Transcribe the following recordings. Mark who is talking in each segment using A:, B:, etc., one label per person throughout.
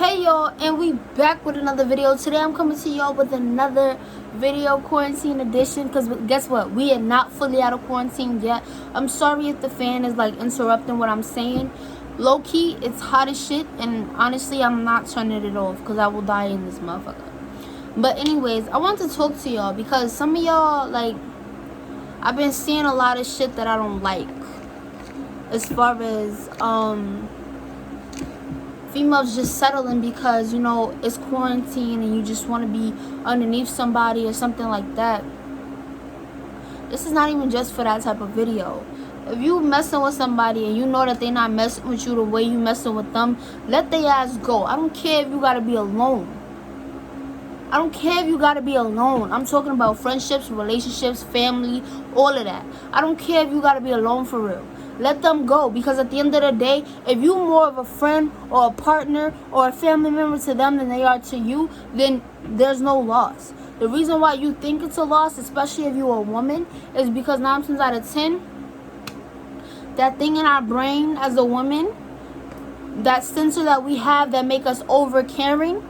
A: Hey y'all, and we back with another video. Today I'm coming to y'all with another video, quarantine edition, because guess what, we are not fully out of quarantine yet. I'm sorry if the fan is like interrupting what I'm saying. Low-key, it's hot as shit, and honestly I'm not turning it off because I will die in this motherfucker. But anyways, I want to talk to y'all because some of y'all, like, I've been seeing a lot of shit that I don't like, as far as females just settling because, you know, it's quarantine and you just want to be underneath somebody or something like that. This is not even just for that type of video. If you messing with somebody and you know that they not messing with you the way you messing with them, let their ass go. I don't care if you gotta be alone. I don't care if you gotta be alone. I'm talking about friendships, relationships, family, all of that. I don't care if you gotta be alone for real. Let them go, because at the end of the day, if you more of a friend or a partner or a family member to them than they are to you, then there's no loss. The reason why you think it's a loss, especially if you're a woman, is because 9 times out of 10, that thing in our brain as a woman, that sensor that we have that make us over caring,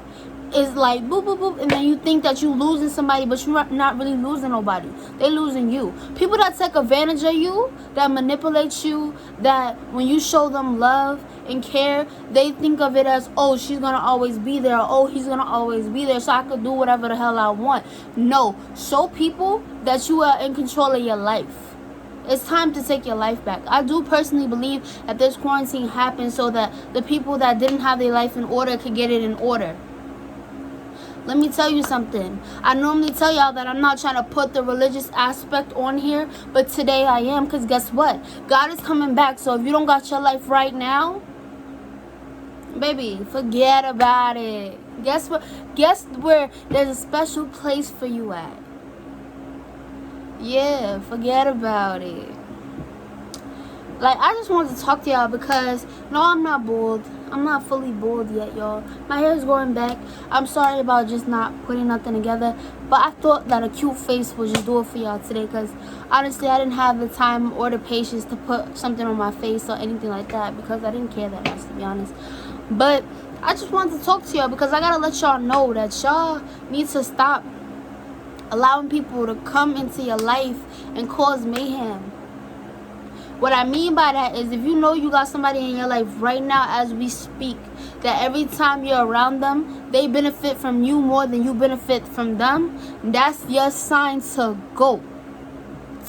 A: is like boop boop boop, and then you think that you losing somebody, but you're not really losing nobody. They losing you. People that take advantage of you, that manipulate you, that when you show them love and care, they think of it as, oh, she's gonna always be there, or, oh, he's gonna always be there, so I could do whatever the hell I want. No, show people that you are in control of your life. It's time to take your life back. I do personally believe that this quarantine happened so that the people that didn't have their life in order could get it in order. Let me tell you something. I normally tell y'all that I'm not trying to put the religious aspect on here, but today I am, because guess what? God is coming back, so if you don't got your life right now, baby, forget about it. Guess what? Guess where there's a special place for you at. Yeah, forget about it. Like, I just wanted to talk to y'all because, no, I'm not bald. I'm not fully bald yet, y'all. My hair is growing back. I'm sorry about just not putting nothing together, but I thought that a cute face would just do it for y'all today, because honestly, I didn't have the time or the patience to put something on my face or anything like that, because I didn't care that much, to be honest. But I just wanted to talk to y'all because I gotta let y'all know that y'all need to stop allowing people to come into your life and cause mayhem. What I mean by that is, if you know you got somebody in your life right now as we speak, that every time you're around them, they benefit from you more than you benefit from them, that's your sign to go.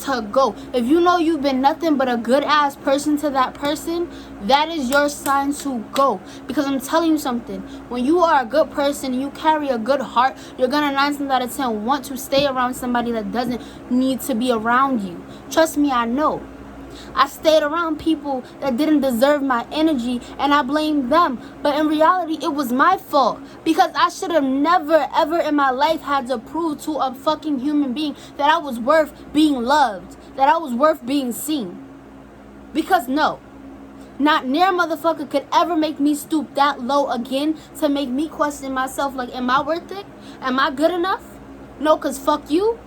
A: To go. If you know you've been nothing but a good ass person to that person, that is your sign to go. Because I'm telling you something, when you are a good person and you carry a good heart, you're gonna 9 times out of 10 want to stay around somebody that doesn't need to be around you. Trust me, I know. I stayed around people that didn't deserve my energy, and I blamed them. But in reality, it was my fault, because I should have never ever in my life had to prove to a fucking human being that I was worth being loved, that I was worth being seen. Because no, not near a motherfucker could ever make me stoop that low again to make me question myself, like, am I worth it? Am I good enough? No, because fuck you.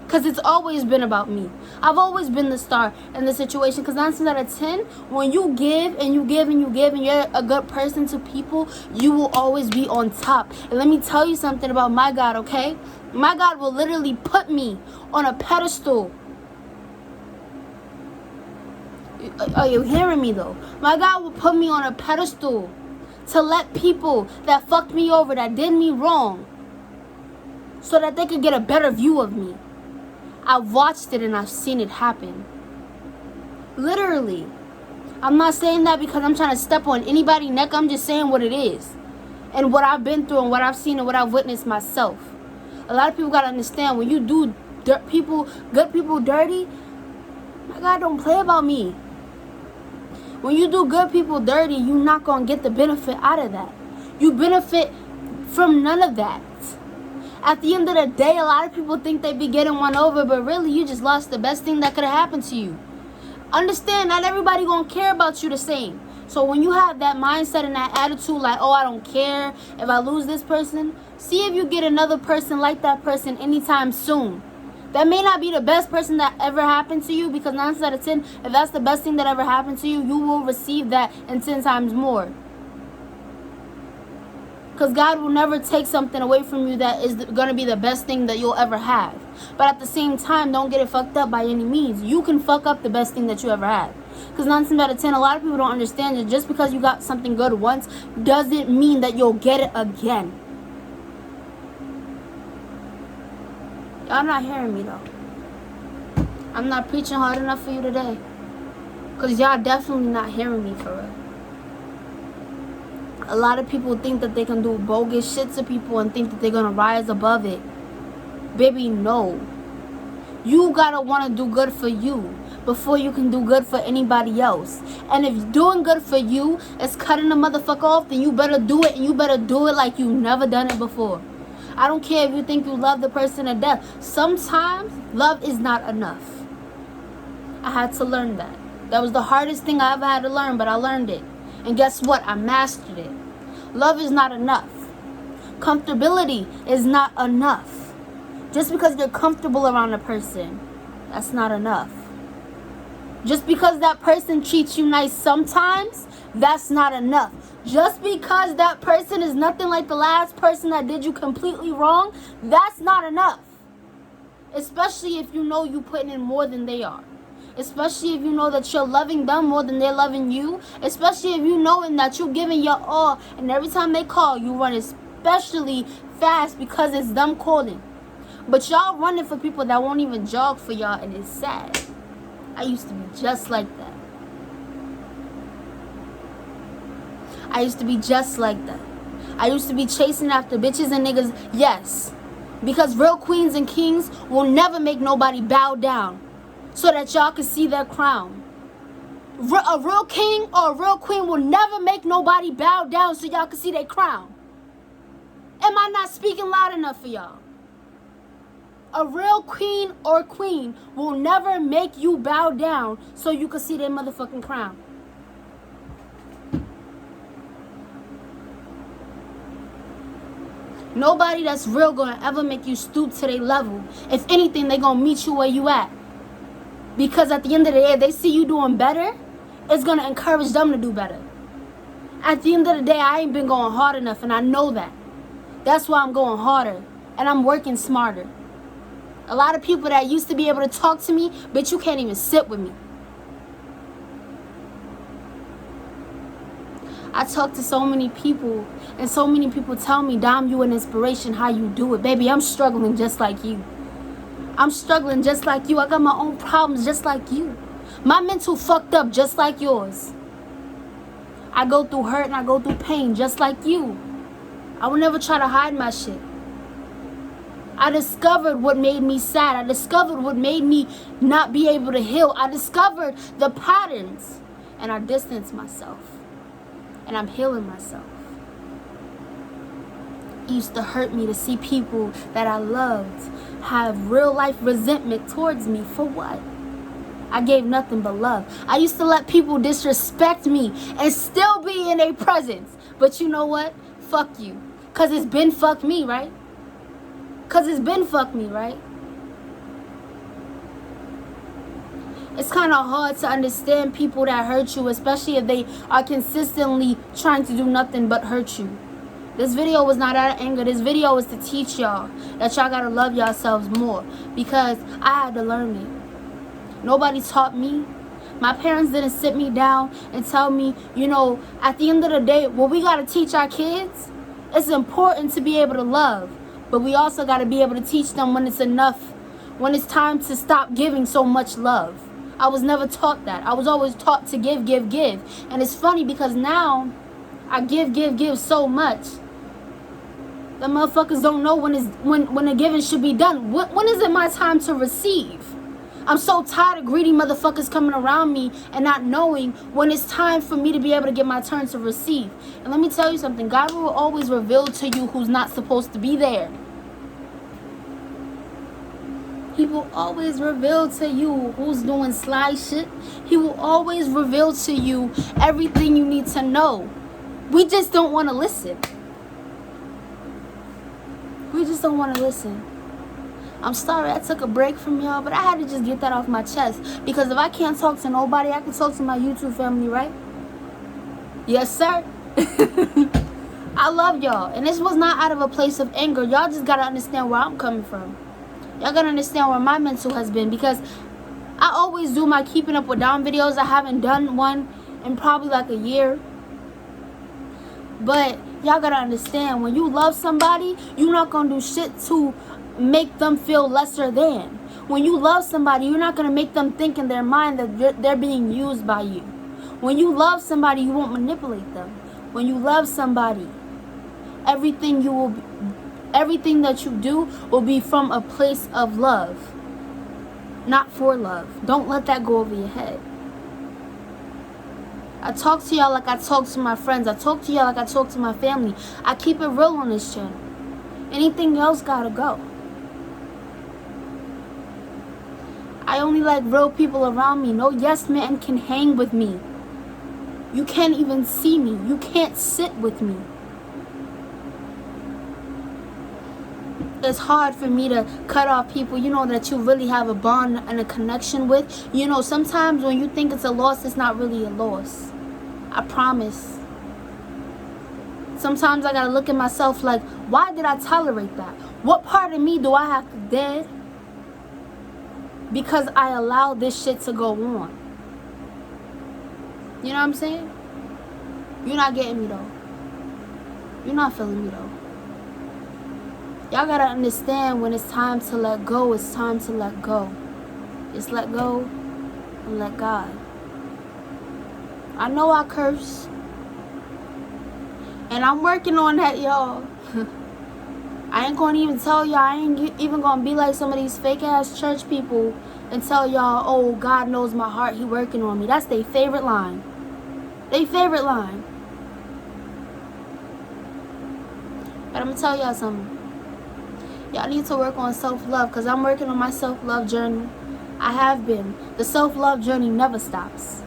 A: Because it's always been about me. I've always been the star in the situation. Because 9 times out of 10, when you give and you give and you give and you're a good person to people, you will always be on top. And let me tell you something about my God, okay? My God will literally put me on a pedestal. Are you hearing me though? My God will put me on a pedestal to let people that fucked me over, that did me wrong, so that they could get a better view of me. I've watched it and I've seen it happen. Literally. I'm not saying that because I'm trying to step on anybody's neck. I'm just saying what it is. And what I've been through and what I've seen and what I've witnessed myself. A lot of people got to understand, when you do good people dirty, my God, don't play about me. When you do good people dirty, you're not going to get the benefit out of that. You benefit from none of that. At the end of the day, a lot of people think they be getting one over, but really, you just lost the best thing that could have happened to you. Understand, not everybody gonna care about you the same. So when you have that mindset and that attitude, like, oh, I don't care if I lose this person, see if you get another person like that person anytime soon. That may not be the best person that ever happened to you, because 9 times out of 10, if that's the best thing that ever happened to you, you will receive that and 10 times more. Because God will never take something away from you that is going to be the best thing that you'll ever have. But at the same time, don't get it fucked up by any means. You can fuck up the best thing that you ever had. Because 9 times out of 10, a lot of people don't understand that just because you got something good once doesn't mean that you'll get it again. Y'all not hearing me though. I'm not preaching hard enough for you today. Because y'all definitely not hearing me for real. A lot of people think that they can do bogus shit to people and think that they're going to rise above it. Baby, no. You got to want to do good for you before you can do good for anybody else. And if doing good for you is cutting a motherfucker off, then you better do it, and you better do it like you never done it before. I don't care if you think you love the person to death. Sometimes love is not enough. I had to learn that. That was the hardest thing I ever had to learn, but I learned it. And guess what? I mastered it. Love is not enough. Comfortability is not enough. Just because you're comfortable around a person, that's not enough. Just because that person treats you nice sometimes, that's not enough. Just because that person is nothing like the last person that did you completely wrong, that's not enough. Especially if you know you putting in more than they are. Especially if you know that you're loving them more than they're loving you. Especially if you knowing that you're giving your all, and every time they call, you run especially fast because it's them calling. But y'all running for people that won't even jog for y'all, and it's sad. I used to be just like that. I used to be just like that. I used to be chasing after bitches and niggas, yes. Because real queens and kings will never make nobody bow down so that y'all can see their crown. A real king or a real queen will never make nobody bow down so y'all can see their crown. Am I not speaking loud enough for y'all? A real queen or queen will never make you bow down so you can see their motherfucking crown. Nobody that's real gonna ever make you stoop to their level. If anything, they gonna meet you where you at. Because at the end of the day, if they see you doing better, it's gonna encourage them to do better. At the end of the day, I ain't been going hard enough, and I know that. That's why I'm going harder, and I'm working smarter. A lot of people that used to be able to talk to me, bitch, you can't even sit with me. I talk to so many people, and so many people tell me, Dom, you an inspiration, how you do it. Baby, I'm struggling just like you. I'm struggling just like you. I got my own problems just like you. My mental fucked up just like yours. I go through hurt and I go through pain just like you. I will never try to hide my shit. I discovered what made me sad. I discovered what made me not be able to heal. I discovered the patterns, and I distanced myself. And I'm healing myself. It used to hurt me to see people that I loved have real life resentment towards me. For what? I gave nothing but love. I used to let people disrespect me and still be in their presence. But you know what? Fuck you. Because it's been fuck me, right? Because it's been fuck me, right? It's kind of hard to understand people that hurt you, especially if they are consistently trying to do nothing but hurt you. This video was not out of anger. This video was to teach y'all that y'all got to love yourselves more, because I had to learn it. Nobody taught me. My parents didn't sit me down and tell me, you know, at the end of the day, what we got to teach our kids, it's important to be able to love, but we also got to be able to teach them when it's enough, when it's time to stop giving so much love. I was never taught that. I was always taught to give. And it's funny because now I give so much. The motherfuckers don't know when the giving should be done. When is it my time to receive? I'm so tired of greedy motherfuckers coming around me and not knowing when it's time for me to be able to get my turn to receive. And let me tell you something. God will always reveal to you who's not supposed to be there. He will always reveal to you who's doing sly shit. He will always reveal to you everything you need to know. We just don't want to listen. We just don't want to listen. I'm sorry I took a break from y'all, but I had to just get that off my chest. Because if I can't talk to nobody, I can talk to my YouTube family, right? Yes, sir. I love y'all. And this was not out of a place of anger. Y'all just got to understand where I'm coming from. Y'all got to understand where my mental has been. Because I always do my keeping up with Dom videos. I haven't done one in probably like a year. But y'all got to understand, when you love somebody, you're not going to do shit to make them feel lesser than. When you love somebody, you're not going to make them think in their mind that they're being used by you. When you love somebody, you won't manipulate them. When you love somebody, everything that you do will be from a place of love, not for love. Don't let that go over your head. I talk to y'all like I talk to my friends. I talk to y'all like I talk to my family. I keep it real on this channel. Anything else gotta go. I only like real people around me. No yes man can hang with me. You can't even see me. You can't sit with me. It's hard for me to cut off people, that you really have a bond and a connection with. Sometimes when you think it's a loss, it's not really a loss. I promise. Sometimes I gotta look at myself like, why did I tolerate that? What part of me do I have to dead? Because I allowed this shit to go on. You know what I'm saying? You're not getting me though. You're not feeling me though. Y'all gotta understand, when it's time to let go, it's time to let go. Just let go and let God. I know I curse. And I'm working on that, y'all. I ain't gonna even tell y'all. I ain't even gonna be like some of these fake ass church people and tell y'all, oh, God knows my heart, he working on me. That's their favorite line. Their favorite line. But I'm gonna tell y'all something. Y'all need to work on self-love, because I'm working on my self-love journey. I have been. The self-love journey never stops.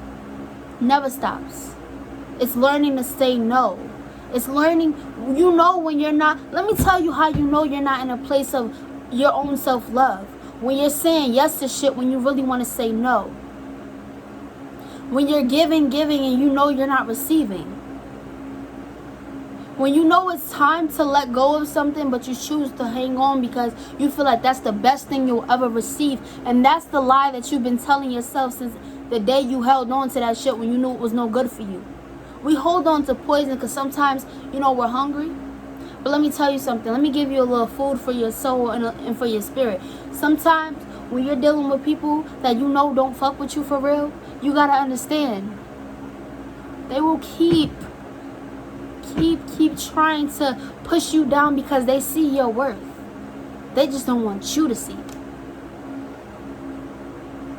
A: Never stops. It's learning to say no. It's learning, when you're not. Let me tell you how you know you're not in a place of your own self-love. When you're saying yes to shit when you really want to say no. When you're giving, and you're not receiving. When you know it's time to let go of something, but you choose to hang on because you feel like that's the best thing you'll ever receive. And that's the lie that you've been telling yourself since the day you held on to that shit when you knew it was no good for you. We hold on to poison because sometimes, we're hungry. But let me tell you something. Let me give you a little food for your soul and for your spirit. Sometimes when you're dealing with people that don't fuck with you for real, you got to understand. They will keep trying to push you down because they see your worth. They just don't want you to see it.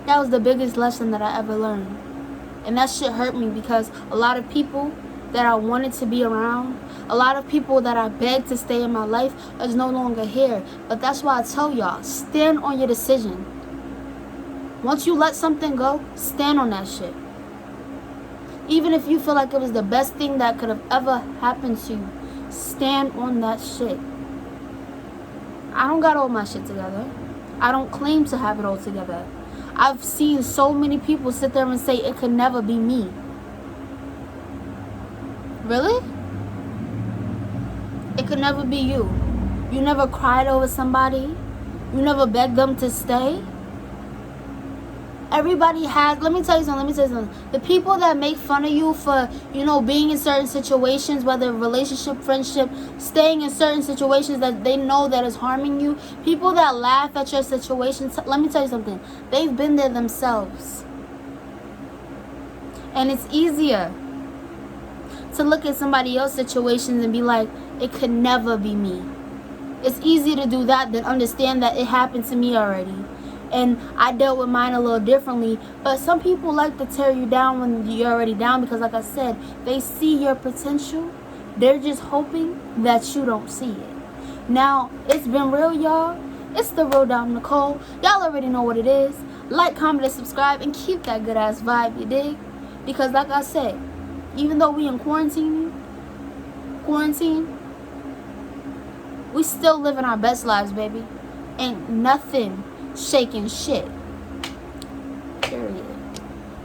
A: That was the biggest lesson that I ever learned. And that shit hurt me because a lot of people that I wanted to be around, a lot of people that I begged to stay in my life is no longer here. But that's why I tell y'all, stand on your decision. Once you let something go, stand on that shit. Even if you feel like it was the best thing that could have ever happened to you, stand on that shit. I don't got all my shit together. I don't claim to have it all together. I've seen so many people sit there and say it could never be me. Really? It could never be you. You never cried over somebody. You never begged them to stay. Everybody has, let me tell you something. The people that make fun of you for, being in certain situations, whether relationship, friendship, staying in certain situations that they know that is harming you, people that laugh at your situations, let me tell you something. They've been there themselves. And it's easier to look at somebody else's situations and be like, it could never be me. It's easier to do that than understand that it happened to me already. And I dealt with mine a little differently. But some people like to tear you down when you're already down because, like I said, they see your potential. They're just hoping that you don't see it. Now, it's been real, y'all. It's the real Dom Nicole. Y'all already know what it is. Like, comment, and subscribe. And keep that good-ass vibe, you dig? Because, like I said, even though we in quarantine, we still living our best lives, baby. Ain't nothing shaking shit.